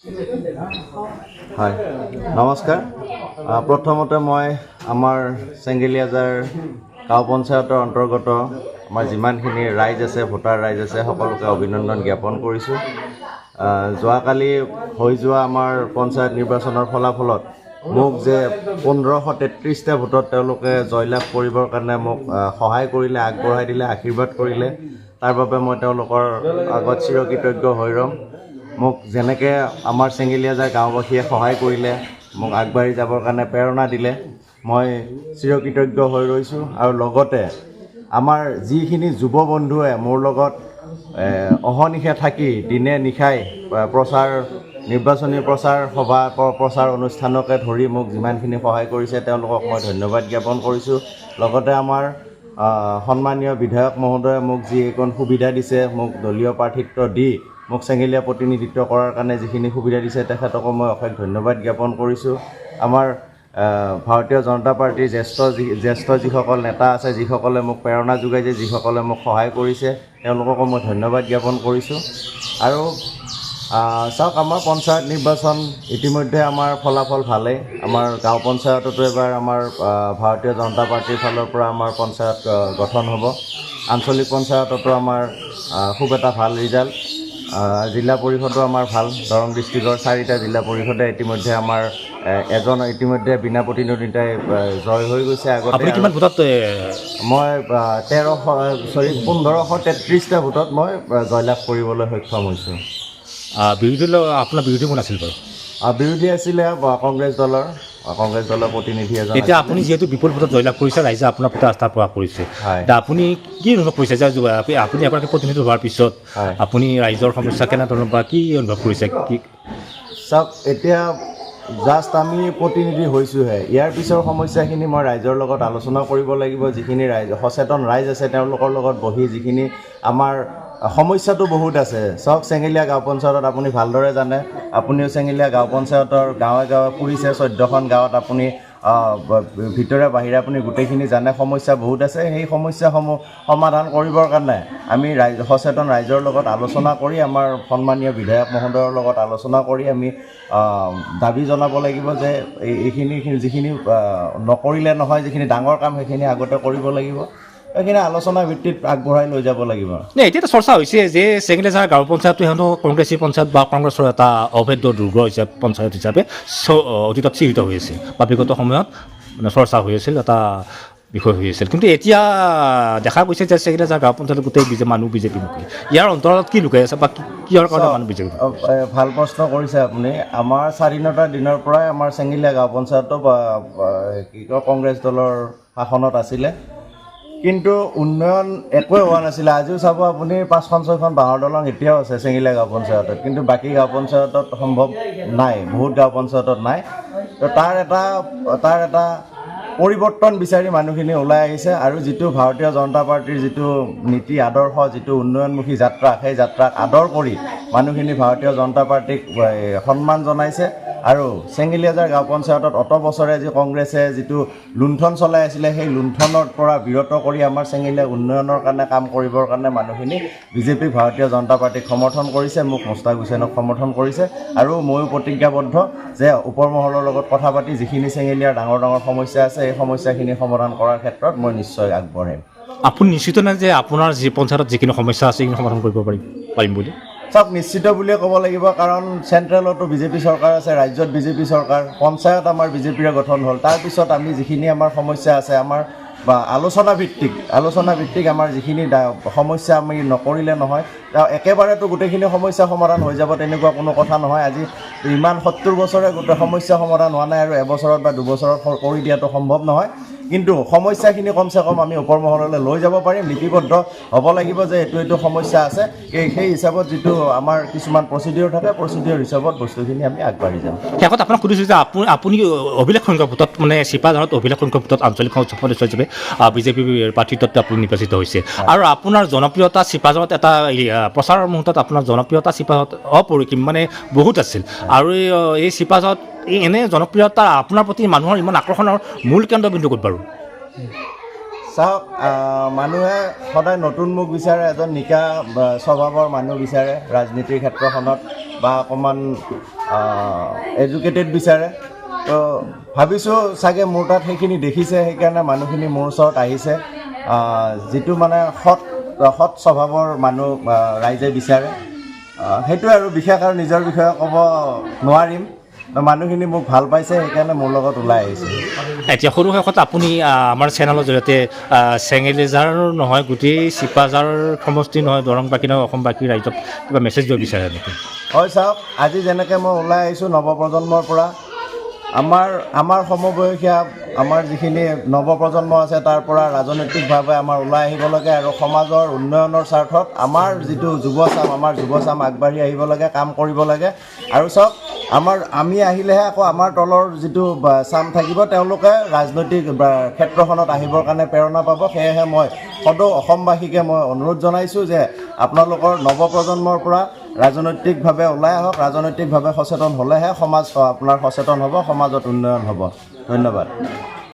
হয় নমস্কাৰ প্ৰথমতে মই আমাৰ চেঙ্গেলিয়াজাৰ গাঁও পঞ্চায়তৰ অন্তৰ্গত আমাৰ যিমানখিনি ৰাইজ আছে ভোটাৰ ৰাইজ আছে সকলোকে অভিনন্দন জ্ঞাপন কৰিছোঁ। যোৱাকালি হৈ যোৱা আমাৰ পঞ্চায়ত নিৰ্বাচনৰ ফলাফলত মোক যে 1533টা ভোটত তেওঁলোকে জয়লাভ কৰিবৰ কাৰণে মোক সহায় কৰিলে, আগবঢ়াই দিলে, আশীৰ্বাদ কৰিলে, তাৰ বাবে মই তেওঁলোকৰ আগত চিৰকৃতজ্ঞ হৈ ৰ'ম। মোক যেনেকৈ আমাৰ চেঙ্গেলিয়াজাৰ গাঁওবাসীয়ে সহায় কৰিলে, মোক আগবাঢ়ি যাবৰ কাৰণে প্ৰেৰণা দিলে, মই চিৰকৃতজ্ঞ হৈ ৰৈছোঁ। আৰু লগতে আমাৰ যিখিনি যুৱ বন্ধুৱে মোৰ লগত অহৰ্নিশে থাকি দিনে নিশাই নিৰ্বাচনী প্ৰচাৰ সভা প্ৰচাৰ অনুষ্ঠানকে ধৰি মোক যিমানখিনি সহায় কৰিছে তেওঁলোকক মই ধন্যবাদ জ্ঞাপন কৰিছোঁ। লগতে আমাৰ সন্মানীয় বিধায়ক মহোদয়ে মোক যি এইকণ সুবিধা দিছে, মোক দলীয় প্ৰাৰ্থিত্ব দি মোক চেঙ্গেলীয়া প্ৰতিনিধিত্ব কৰাৰ কাৰণে যিখিনি সুবিধা দিছে তেখেতকো মই অশেষ ধন্যবাদ জ্ঞাপন কৰিছোঁ। আমাৰ ভাৰতীয় জনতা পাৰ্টীৰ জ্যেষ্ঠ যিসকল নেতা আছে, যিসকলে মোক প্ৰেৰণা যোগাইছে, যিসকলে মোক সহায় কৰিছে, তেওঁলোককো মই ধন্যবাদ জ্ঞাপন কৰিছোঁ। আৰু চাওক, আমাৰ পঞ্চায়ত নিৰ্বাচন ইতিমধ্যে আমাৰ ফলাফল ভালেই। আমাৰ গাঁও পঞ্চায়ততো এবাৰ আমাৰ ভাৰতীয় জনতা পাৰ্টীৰ ফালৰ পৰা আমাৰ পঞ্চায়ত গঠন হ'ব। আঞ্চলিক পঞ্চায়ততো আমাৰ খুব এটা ভাল ৰিজাল্ট। জিলা পৰিষদো আমাৰ ভাল। দৰং ডিষ্ট্ৰিক্টৰ 4টা জিলা পৰিষদে ইতিমধ্যে আমাৰ ইতিমধ্যে বিনা প্ৰতিদ্বন্দ্বিতাই জয় হৈ গৈছে। আগতে মই 1533টা ভোটত মই জয়লাভ কৰিবলৈ সক্ষম হৈছোঁ। বিৰোধী কোন আছিল বাৰু? বিৰোধী আছিলে কংগ্ৰেছ দলৰ প্ৰতিনিধি এজন। এতিয়া আপুনি যিহেতু বিপুল ভোটত জয়লাভ কৰিছে, ৰাইজে আপোনাৰ প্ৰতি আস্থা প্ৰকাশ কৰিছে, আপুনি কি অনুভৱ কৰিছে যে আপুনি এগৰাকী প্ৰতিনিধি হোৱাৰ পিছত আপুনি ৰাইজৰ সমস্যা কেনেধৰণৰ বা কি অনুভৱ কৰিছে? চাওক, এতিয়া জাষ্ট আমি প্ৰতিনিধি হৈছোঁহে। ইয়াৰ পিছৰ সমস্যাখিনি মই ৰাইজৰ লগত আলোচনা কৰিব লাগিব। যিখিনি সচেতন ৰাইজ আছে তেওঁলোকৰ লগত বহি যিখিনি আমাৰ সমস্যাটো বহুত আছে। চাওক, চেঙ্গেলীয়া গাঁও পঞ্চায়তত আপুনি ভালদৰে জানে, আপুনিও চেঙ্গেলীয়া গাঁও পঞ্চায়তৰ গাঁৱে গাঁৱে ফুৰিছে, 14খন গাঁৱত আপুনি ভিতৰে বাহিৰে আপুনি গোটেইখিনি জানে। সমস্যা বহুত আছে। সেই সমস্যাসমূহ সমাধান কৰিবৰ কাৰণে আমি সচেতন ৰাইজৰ লগত আলোচনা কৰি, আমাৰ সন্মানীয় বিধায়ক মহোদয়ৰ লগত আলোচনা কৰি আমি দাবী জনাব লাগিব যে এইখিনি যিখিনি নকৰিলে নহয়, যিখিনি ডাঙৰ কাম সেইখিনি আগতে কৰিব লাগিব। এইখিনি আলোচনা ভিত্তিত আগবঢ়াই লৈ যাব লাগিব। এতিয়াতো চৰ্চা হৈছে যে চেঙ্গেলিয়াজাৰ গাঁও পঞ্চায়তটো সিহঁতো কংগ্ৰেছী পঞ্চায়ত বা কংগ্ৰেছৰ এটা অভেদ্য দুৰ্গ হিচাপে পঞ্চায়ত হিচাপে অতীতত চিহ্নিত হৈ আছিল বা বিগত সময়ত চৰ্চা হৈ আছিল, এটা বিষয় হৈ আছিল। কিন্তু এতিয়া দেখা গৈছে যে চেঙ্গেলিয়াজাৰ গাঁও পঞ্চায়তত গোটেই মানুহ বিজেপিমুখী। ইয়াৰ অন্তৰালত কি লুকাই আছে বা কিহৰ কাৰণে মানুহ বিজেপি? ভাল প্ৰশ্ন কৰিছে আপুনি। আমাৰ স্বাধীনতাৰ দিনৰ পৰাই আমাৰ চেঙ্গেলীয়া গাঁও পঞ্চায়তো কংগ্ৰেছ দলৰ শাসনত আছিলে, কিন্তু উন্নয়ন একোৱে হোৱা নাছিলে। আজিও চাব আপুনি 5খন-6খন বাঁহৰ দলং এতিয়াও আছে চেঙ্গেলীয়া গাঁও পঞ্চায়তত, কিন্তু বাকী গাঁও পঞ্চায়তত সম্ভৱ নাই, বহুত গাঁও পঞ্চায়তত নাই। তো তাৰ এটা পৰিৱৰ্তন বিচাৰি মানুহখিনি ওলাই আহিছে। আৰু যিটো ভাৰতীয় জনতা পাৰ্টীৰ যিটো নীতি আদৰ্শ, যিটো উন্নয়নমুখী যাত্ৰা, সেই যাত্ৰাক আদৰ কৰি মানুহখিনি ভাৰতীয় জনতা পাৰ্টীক সন্মান জনাইছে। আৰু চেঙ্গেলিয়াজাৰ গাঁও পঞ্চায়তত অত বছৰে যি কংগ্ৰেছে যিটো লুণ্ঠন চলাই আছিলে, সেই লুণ্ঠনৰ পৰা বিৰত কৰি আমাৰ চেঙ্গেলীয়া উন্নয়নৰ কাৰণে কাম কৰিবৰ কাৰণে মানুহখিনি বিজেপিক, ভাৰতীয় জনতা পাৰ্টীক সমৰ্থন কৰিছে, মোক মুস্তাক হুছেইনক সমৰ্থন কৰিছে। আৰু ময়ো প্ৰতিজ্ঞাবদ্ধ যে ওপৰ মহলৰ লগত কথা পাতি যিখিনি চেঙ্গেলীয়াৰ ডাঙৰ ডাঙৰ সমস্যা আছে, এই সমস্যাখিনি সমাধান কৰাৰ ক্ষেত্ৰত মই নিশ্চয় আগবঢ়াম। আপুনি নিশ্চিত নে যে আপোনাৰ যি পঞ্চায়তত যিখিনি সমস্যা আছে সেইখিনি সমাধান কৰিব পাৰিম বুলি? চাওক, নিশ্চিত বুলিয়ে ক'ব লাগিব, কাৰণ চেণ্ট্ৰেলতো বিজেপি চৰকাৰ আছে, ৰাজ্যত বিজেপি চৰকাৰ, পঞ্চায়ত আমাৰ বিজেপিৰে গঠন হ'ল। তাৰপিছত আমি যিখিনি আমাৰ সমস্যা আছে, আমাৰ আলোচনা ভিত্তিক আমাৰ যিখিনি সমস্যা আমি নকৰিলে নহয়। একেবাৰেতো গোটেইখিনি সমস্যা সমাধান হৈ যাব তেনেকুৱা কোনো কথা নহয়। আজি ইমান 70 বছৰে গোটেই সমস্যা সমাধান হোৱা নাই, আৰু এবছৰত বা দুবছৰত কৰি দিয়াটো সম্ভৱ নহয়। কিন্তু সমস্যাখিনি কমচে কম আমি ওপৰ মহললৈ লৈ যাব পাৰিম। লিপিবদ্ধ হ'ব লাগিব যে এইটো সমস্যা আছে, সেই হিচাপত যিটো আমাৰ কিছুমান প্ৰচিডিউৰ থাকে, প্ৰচিডিউৰ হিচাপত বস্তুখিনি আমি আগবাঢ়ি যাম। শেষত আপোনাক সুধিছোঁ যে আপুনি অভিলেখ সংখ্যক ভোটত, মানে চিপাঝাৰত অভিলেখ সংখ্যক ভোটত আঞ্চলিক সদস্য হিচাপে বিজেপি প্ৰাৰ্থিত্বত আপুনি নিৰ্বাচিত হৈছে। আৰু আপোনাৰ জনপ্ৰিয়তা চিপাঝাৰত এটা প্ৰচাৰৰ মুহূৰ্তত আপোনাৰ জনপ্ৰিয়তা চিপাঝাৰত অপৰিসীম, মানে বহুত আছিল। আৰু এই চিপাঝাৰত এনে জনপ্ৰিয়তা আপোনাৰ প্ৰতি মানুহৰ ইমান আকৰ্ষণৰ মূল কেন্দ্ৰবিন্দু ক'ত বাৰু? চাওক মানুহে সদায় নতুন মুখ বিচাৰে, এজন নিকা স্বভাৱৰ মানুহ বিচাৰে ৰাজনীতিৰ ক্ষেত্ৰখনত বা অকণমান এডুকেটেড বিচাৰে। তো ভাবিছোঁ চাগে মোৰ তাত সেইখিনি দেখিছে, সেইকাৰণে মানুহখিনি মোৰ ওচৰত আহিছে। যিটো মানে সৎ স্বভাৱৰ মানুহ ৰাইজে বিচাৰে, সেইটোৱে আৰু বিশেষ আৰু নিজৰ বিষয়ে ক'ব নোৱাৰিম। মানুহখিনি মোক ভাল পাইছে, সেইকাৰণে মোৰ লগত ওলাই আহিছে। এতিয়া সৰু শেষত আপুনি আমাৰ চেনেলৰ জৰিয়তে চেঙেলিজাৰ নহয়, গোটেই চিপাঝাৰ সমষ্টি নহয়, দৰংবাসী নহয়, অসমবাসী ৰাইজক কিবা মেছেজ দিব বিচাৰে নেকি? হয় চাওক, আজি যেনেকৈ মই ওলাই আহিছোঁ নৱপ্ৰজন্মৰ পৰা, আমাৰ সমবয়সীয়া আমাৰ যিখিনি নৱপ্ৰজন্ম আছে তাৰ পৰা ৰাজনৈতিকভাৱে আমাৰ ওলাই আহিব লাগে আৰু সমাজৰ উন্নয়নৰ স্বাৰ্থত আমাৰ যিটো যুৱচাম আগবাঢ়ি আহিব লাগে, কাম কৰিব লাগে। আৰু চাওক, আমি আহিলেহে আকৌ আমাৰ তলৰ যিটো চাম থাকিব, তেওঁলোকে ৰাজনৈতিক ক্ষেত্ৰখনত আহিবৰ কাৰণে প্ৰেৰণা পাব। সেয়েহে মই সদৌ অসমবাসীকে মই অনুৰোধ জনাইছোঁ যে আপোনালোকৰ নৱপ্ৰজন্মৰ পৰা ৰাজনৈতিকভাৱে ওলাই আহক, ৰাজনৈতিকভাৱে সচেতন হ'লেহে সমাজ আপোনাৰ সচেতন হ'ব, সমাজত উন্নয়ন হ'ব। ধন্যবাদ।